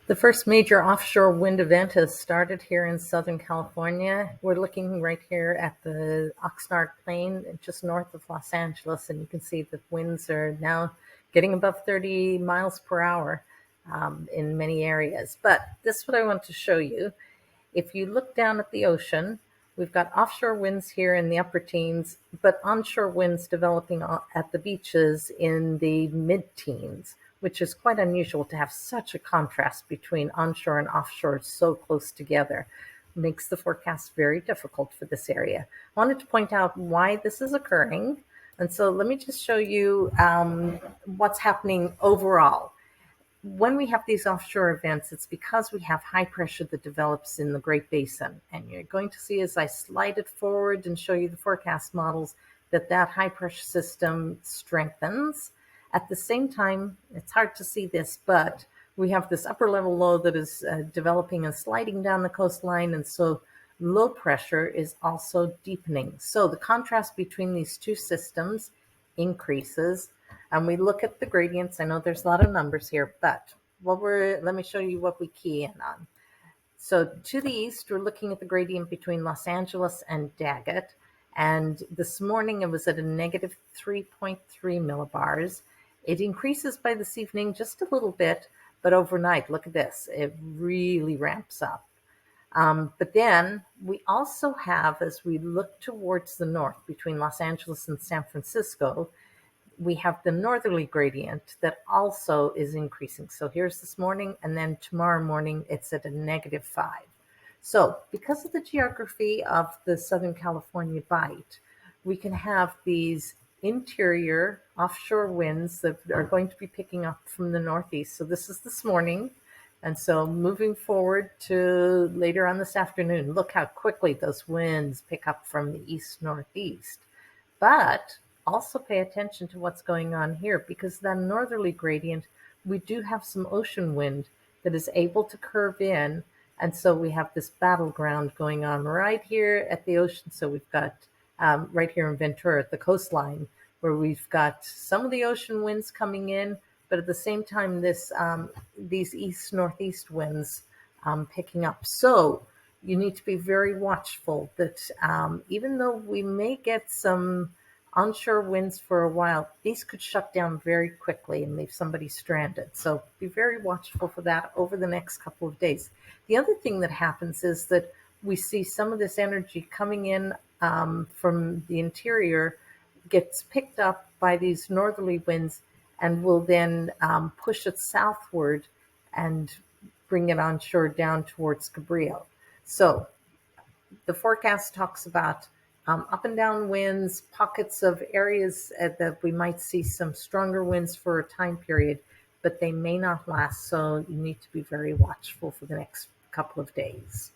The first major offshore wind event has started here in Southern California. We're looking right here at the Oxnard Plain, just north of Los Angeles, and you can see the winds are now getting above 30 miles per hour in many areas. But this is what I want to show you. If you look down at the ocean, we've got offshore winds here in the upper teens, but onshore winds developing at the beaches in the mid-teens, which is quite unusual to have such a contrast between onshore and offshore so close together. It makes the forecast very difficult for this area. I wanted to point out why this is occurring, and so let me just show you what's happening overall. When we have these offshore events, it's because we have high pressure that develops in the Great Basin. And you're going to see as I slide it forward and show you the forecast models that high pressure system strengthens. At the same time, it's hard to see this, but we have this upper level low that is developing and sliding down the coastline. And so low pressure is also deepening. So the contrast between these two systems increases. And we look at the gradients. I know there's a lot of numbers here, but let me show you what we key in on. So to the east, we're looking at the gradient between Los Angeles and Daggett. And this morning it was at a negative 3.3 millibars. It increases by this evening just a little bit, but overnight, look at this, it really ramps up. But then we also have, as we look towards the north between Los Angeles and San Francisco, we have the northerly gradient that also is increasing. So here's this morning, and then tomorrow morning it's at a negative 5. So because of the geography of the Southern California bight, we can have these interior offshore winds that are going to be picking up from the northeast. So this is this morning. And so moving forward to later on this afternoon, look how quickly those winds pick up from the east-northeast. But also pay attention to what's going on here, because that northerly gradient, we do have some ocean wind that is able to curve in. And so we have this battleground going on right here at the ocean. So we've got right here in Ventura at the coastline, where we've got some of the ocean winds coming in, but at the same time, these east-northeast winds picking up. So you need to be very watchful that even though we may get some onshore winds for a while, these could shut down very quickly and leave somebody stranded. So be very watchful for that over the next couple of days. The other thing that happens is that we see some of this energy coming in from the interior gets picked up by these northerly winds and will then push it southward and bring it onshore down towards Cabrillo. So the forecast talks about up and down winds, pockets of areas that we might see some stronger winds for a time period, but they may not last. So you need to be very watchful for the next couple of days.